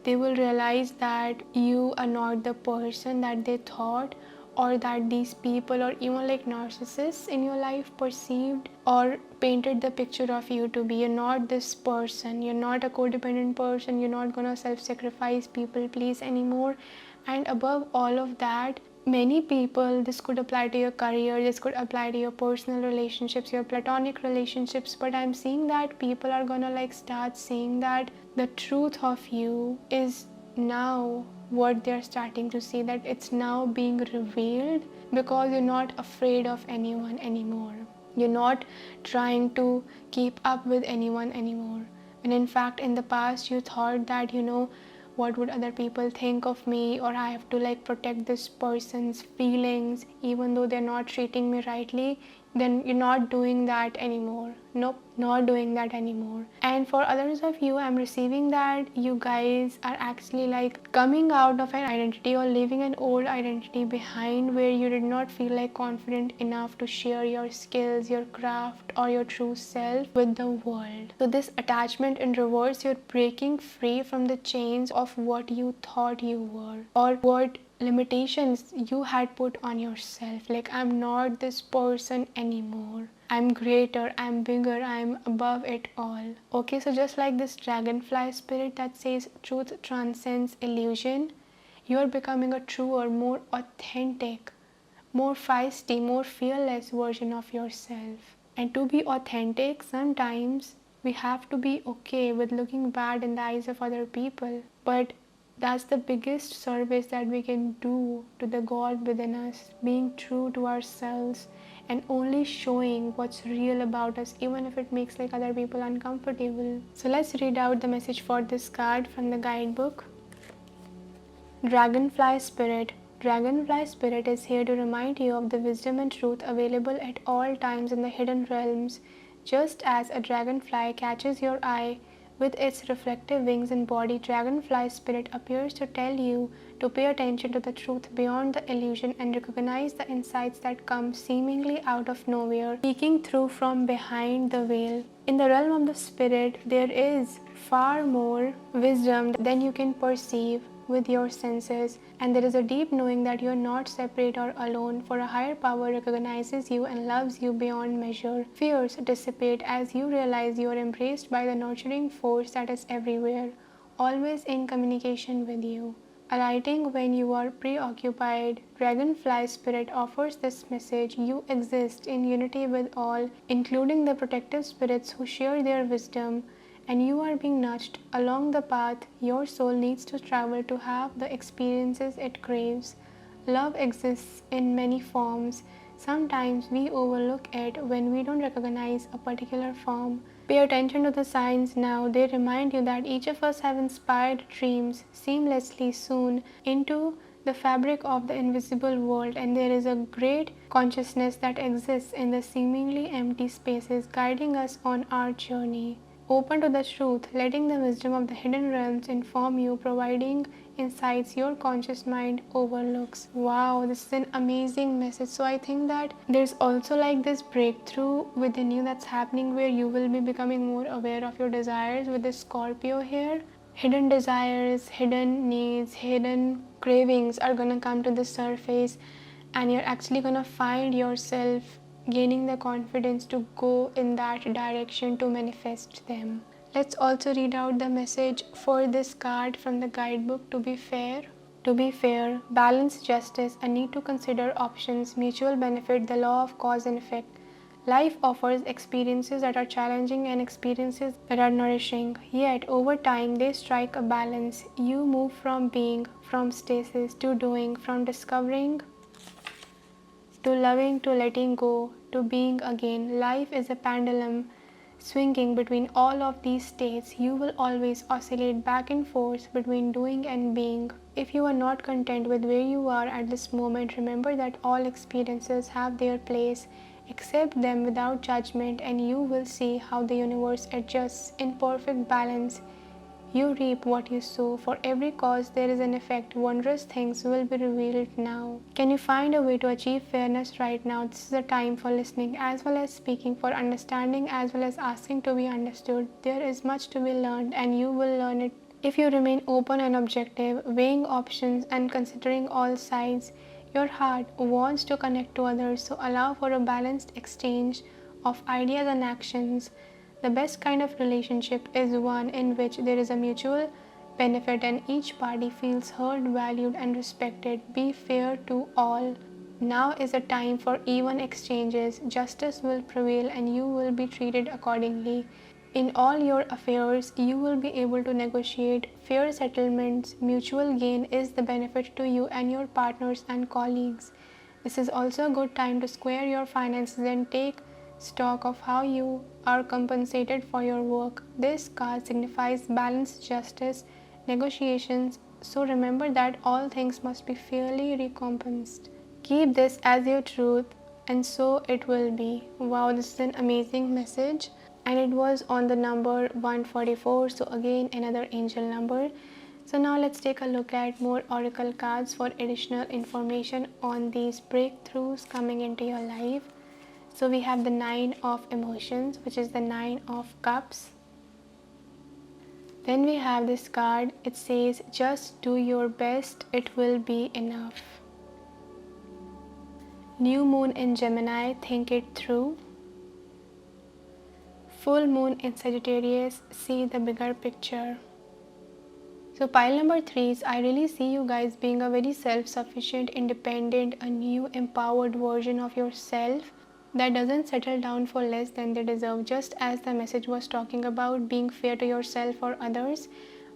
They will realize that you are not the person that they thought, or that these people or even like narcissists in your life perceived or painted the picture of you to be. You're not this person, you're not a codependent person, you're not gonna self-sacrifice, people please anymore. And above all of that, many people, this could apply to your career, this could apply to your personal relationships, your platonic relationships, but I'm seeing that people are gonna like start seeing that the truth of you is now what they're starting to see, that it's now being revealed because you're not afraid of anyone anymore. You're not trying to keep up with anyone anymore. And in fact, in the past, you thought that, what would other people think of me, or I have to like protect this person's feelings even though they're not treating me rightly. Then you're not doing that anymore. Nope, not doing that anymore. And for others of you, I'm receiving that you guys are actually like coming out of an identity or leaving an old identity behind, where you did not feel like confident enough to share your skills, your craft, or your true self with the world. So this attachment in reverse, you're breaking free from the chains of what you thought you were, or what limitations you had put on yourself. Like, I'm not this person anymore. I'm greater, I'm bigger, I'm above it all. Okay, so just like this dragonfly spirit that says truth transcends illusion, you are becoming a truer, more authentic, more feisty, more fearless version of yourself. And to be authentic, sometimes we have to be okay with looking bad in the eyes of other people. But that's the biggest service that we can do to the God within us, being true to ourselves and only showing what's real about us, even if it makes like other people uncomfortable. So let's read out the message for this card from the guidebook. Dragonfly Spirit. Dragonfly Spirit is here to remind you of the wisdom and truth available at all times in the hidden realms. Just as a dragonfly catches your eye with its reflective wings and body, Dragonfly Spirit appears to tell you to pay attention to the truth beyond the illusion and recognize the insights that come seemingly out of nowhere, peeking through from behind the veil. In the realm of the spirit, there is far more wisdom than you can perceive with your senses, and there is a deep knowing that you are not separate or alone, for a higher power recognizes you and loves you beyond measure. Fears dissipate as you realize you are embraced by the nurturing force that is everywhere, always in communication with you. Alighting when you are preoccupied, Dragonfly Spirit offers this message: you exist in unity with all, including the protective spirits who share their wisdom, and you are being nudged along the path your soul needs to travel to have the experiences it craves. Love exists in many forms. Sometimes we overlook it when we don't recognize a particular form. Pay attention to the signs now. They remind you that each of us have inspired dreams seamlessly sewn into the fabric of the invisible world, and there is a great consciousness that exists in the seemingly empty spaces, guiding us on our journey. Open to the truth, letting the wisdom of the hidden realms inform you, providing insights your conscious mind overlooks. Wow, this is an amazing message. So I think that there's also like this breakthrough within you that's happening, where you will be becoming more aware of your desires with this Scorpio here. Hidden desires, hidden needs, hidden cravings are gonna come to the surface, and you're actually gonna find yourself gaining the confidence to go in that direction to manifest them. Let's also read out the message for this card from the guidebook. To be fair. To be fair, balance, justice, a need to consider options, mutual benefit, the law of cause and effect. Life offers experiences that are challenging and experiences that are nourishing, yet over time they strike a balance. You move from being, from stasis to doing, from discovering to loving, to letting go, to being again. Life is a pendulum swinging between all of these states. You will always oscillate back and forth between doing and being. If you are not content with where you are at this moment, remember that all experiences have their place. Accept them without judgment, and you will see how the universe adjusts in perfect balance. You reap what you sow. For every cause there is an effect. Wondrous things will be revealed now. Can you find a way to achieve fairness right now? This is the time for listening as well as speaking, for understanding as well as asking to be understood. There is much to be learned, and you will learn it if you remain open and objective, weighing options and considering all sides. Your heart wants to connect to others, so allow for a balanced exchange of ideas and actions. The best kind of relationship is one in which there is a mutual benefit and each party feels heard, valued, and respected. Be fair to all. Now is a time for even exchanges. Justice will prevail and you will be treated accordingly. In all your affairs, you will be able to negotiate fair settlements. Mutual gain is the benefit to you and your partners and colleagues. This is also a good time to square your finances and take stock of how you are compensated for your work. This card signifies balance, justice, negotiations. So remember that all things must be fairly recompensed. Keep this as your truth, and so it will be. Wow, this is an amazing message. And it was on the number 144, so again another angel number. So now let's take a look at more oracle cards for additional information on these breakthroughs coming into your life. So we have the 9 of emotions, which is the 9 of cups. Then we have this card, it says just do your best, it will be enough. New moon in Gemini, think it through. Full moon in Sagittarius, see the bigger picture. So pile number 3 is, I really see you guys being a very self-sufficient, independent, a new empowered version of yourself that doesn't settle down for less than they deserve. Just as the message was talking about being fair to yourself or others,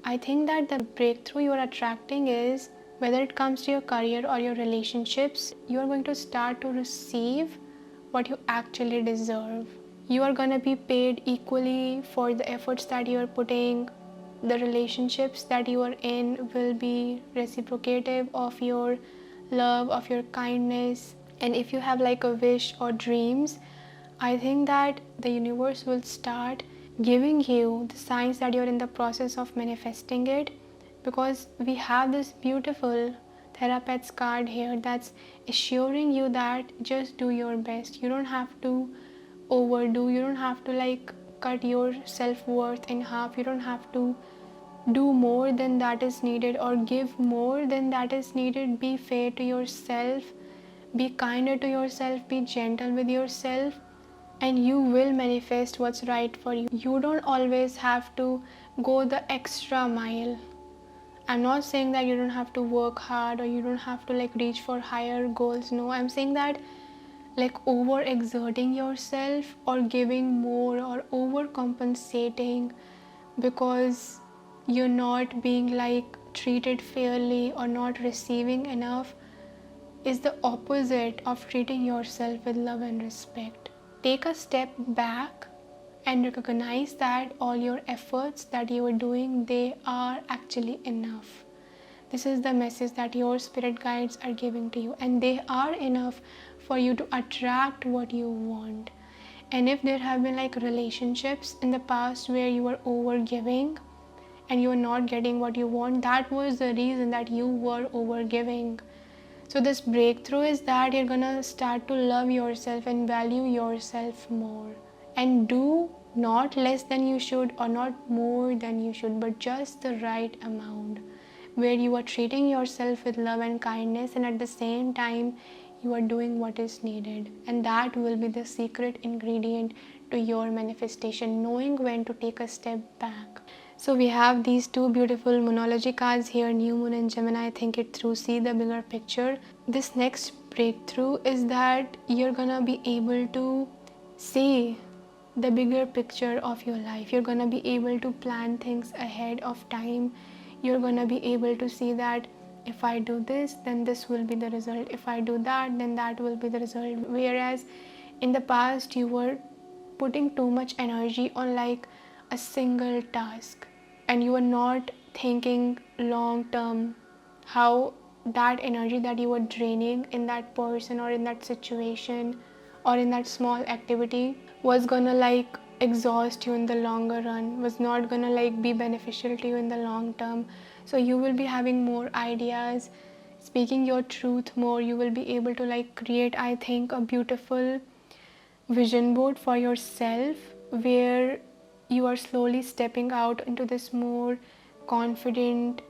I think that the breakthrough you are attracting is, whether it comes to your career or your relationships, you are going to start to receive what you actually deserve. You are going to be paid equally for the efforts that you are putting. The relationships that you are in will be reciprocative of your love, of your kindness. And if you have like a wish or dreams, I think that the universe will start giving you the signs that you're in the process of manifesting it, because we have this beautiful therapist's card here that's assuring you that just do your best. You don't have to overdo, you don't have to like cut your self-worth in half, you don't have to do more than that is needed or give more than that is needed. Be fair to yourself, be kinder to yourself, be gentle with yourself, and you will manifest what's right for you. You don't always have to go the extra mile. I'm not saying that you don't have to work hard or you don't have to like reach for higher goals. No, I'm saying that like overexerting yourself or giving more or overcompensating because you're not being like treated fairly or not receiving enough is the opposite of treating yourself with love and respect. Take a step back and recognize that all your efforts that you are doing, they are actually enough. This is the message that your spirit guides are giving to you, and they are enough for you to attract what you want. And if there have been like relationships in the past where you were over giving and you are not getting what you want, that was the reason that you were over giving. So this breakthrough is that you're gonna start to love yourself and value yourself more, and do not less than you should or not more than you should, but just the right amount where you are treating yourself with love and kindness, and at the same time you are doing what is needed. And that will be the secret ingredient to your manifestation, knowing when to take a step back. So we have these two beautiful moonology cards here, new moon in Gemini, think it through, see the bigger picture. This next breakthrough is that you're gonna be able to see the bigger picture of your life. You're gonna be able to plan things ahead of time. You're gonna be able to see that if I do this, then this will be the result. If I do that, then that will be the result. Whereas in the past you were putting too much energy on like a single task, and you are not thinking long term how that energy that you were draining in that person or in that situation or in that small activity was gonna like exhaust you in the longer run, was not gonna like be beneficial to you in the long term. So you will be having more ideas, speaking your truth more. You will be able to like create, I think, a beautiful vision board for yourself where you are slowly stepping out into this more confident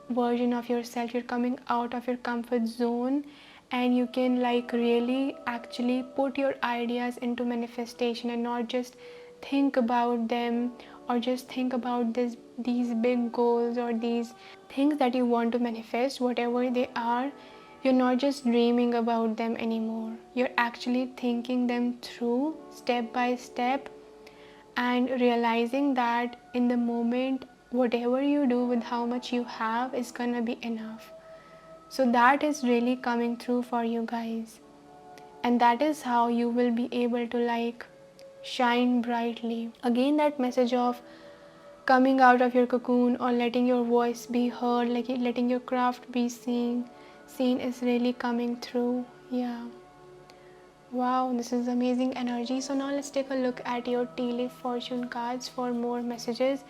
version of yourself. You're coming out of your comfort zone, and you can like really actually put your ideas into manifestation and not just think about them or just think about these big goals or these things that you want to manifest, whatever they are. You're not just dreaming about them anymore. You're actually thinking them through step by step, and realizing that in the moment, whatever you do with how much you have is gonna be enough. So that is really coming through for you guys, and that is how you will be able to like shine brightly. Again, that message of coming out of your cocoon or letting your voice be heard, like letting your craft be seen is really coming through. Yeah. Wow, this is amazing energy. So now let's take a look at your tea leaf fortune cards for more messages.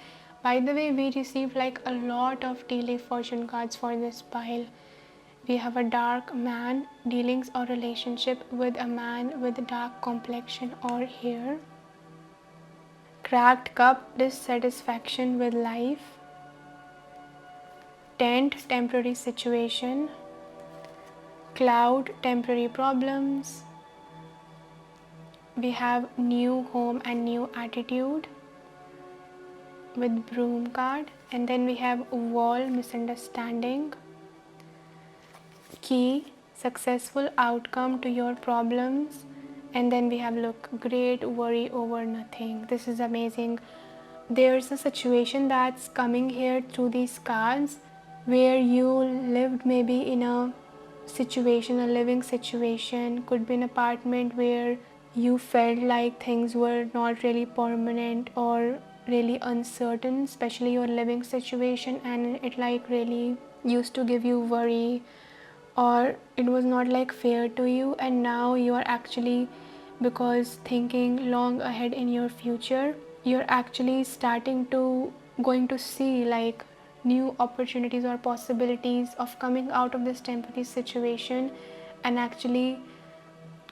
By the way, we received like a lot of tea leaf fortune cards for this pile. We have a dark man, dealings or relationship with a man with a dark complexion or hair. Cracked cup, dissatisfaction with life. Tent, temporary situation. Cloud, temporary problems. We have new home and new attitude with broom card, and then we have wall, misunderstanding. Key, successful outcome to your problems, and then we have look, great worry over nothing. This is amazing. There's a situation that's coming here through these cards where you lived maybe in a situation, a living situation, could be an apartment where you felt like things were not really permanent or really uncertain, especially your living situation, and it like really used to give you worry, or it was not like fair to you, and now you are actually, because thinking long ahead in your future, you're actually starting to going to see like new opportunities or possibilities of coming out of this temporary situation and actually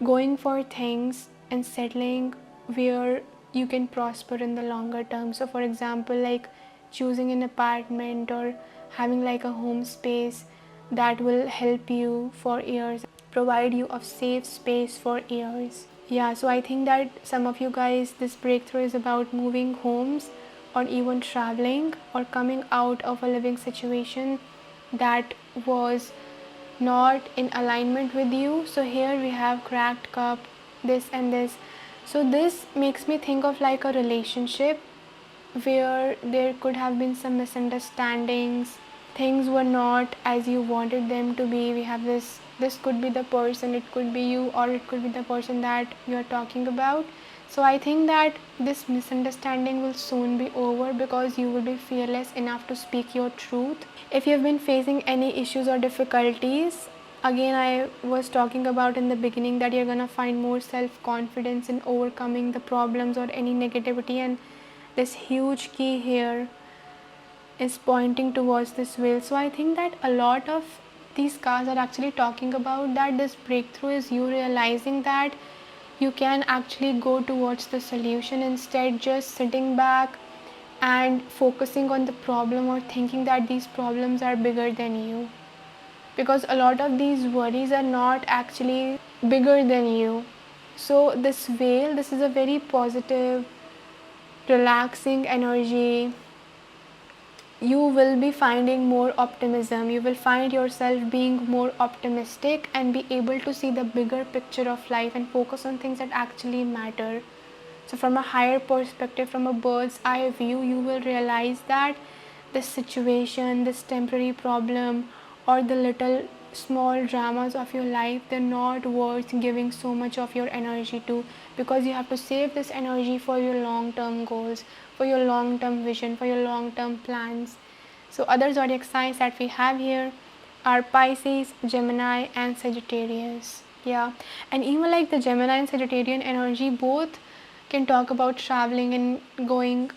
going for things and settling where you can prosper in the longer term. So for example, like choosing an apartment or having like a home space that will help you for years, provide you a safe space for years. Yeah, so I think that some of you guys, this breakthrough is about moving homes or even traveling or coming out of a living situation that was not in alignment with you. So here we have cracked cup, this and this. So this makes me think of like a relationship where there could have been some misunderstandings, things were not as you wanted them to be. We have this could be the person, it could be you, or it could be the person that you are talking about. So I think that this misunderstanding will soon be over because you will be fearless enough to speak your truth. If you have been facing any issues or difficulties, again I was talking about in the beginning that you're gonna find more self-confidence in overcoming the problems or any negativity, and this huge key here is pointing towards this will. So I think that a lot of these cards are actually talking about that this breakthrough is you realizing that you can actually go towards the solution instead just sitting back and focusing on the problem or thinking that these problems are bigger than you, because a lot of these worries are not actually bigger than you. So this veil, this is a very positive, relaxing energy. You will be finding more optimism, you will find yourself being more optimistic and be able to see the bigger picture of life and focus on things that actually matter. So from a higher perspective, from a bird's eye view, you will realize that this situation, this temporary problem, or the little small dramas of your life, they're not worth giving so much of your energy to, because you have to save this energy for your long-term goals, for your long-term vision, for your long-term plans. So other zodiac signs that we have here are Pisces, Gemini, and Sagittarius. Yeah, and even like the Gemini and Sagittarian energy both can talk about traveling and going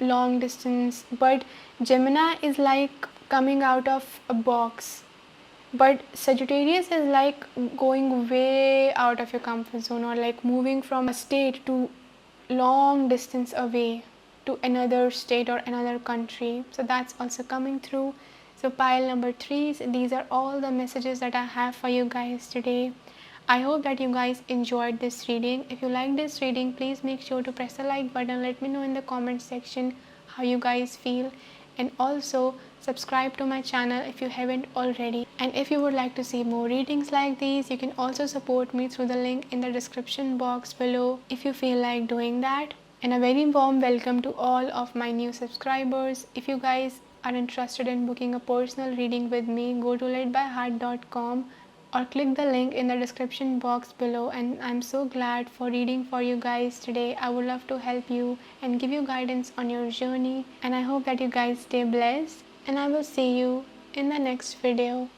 long distance, but Gemini is like coming out of a box, but Sagittarius is like going way out of your comfort zone, or like moving from a state to long distance away to another state or another country. So that's also coming through. So pile number 3, these are all the messages that I have for you guys today. I hope that you guys enjoyed this reading. If you like this reading, please make sure to press the like button. Let me know in the comment section how you guys feel, and also subscribe to my channel if you haven't already. And if you would like to see more readings like these, you can also support me through the link in the description box below if you feel like doing that. And a very warm welcome to all of my new subscribers. If you guys are interested in booking a personal reading with me, go to ledbyheart.com or click the link in the description box below. And I'm so glad for reading for you guys today. I would love to help you and give you guidance on your journey. And I hope that you guys stay blessed. And I will see you in the next video.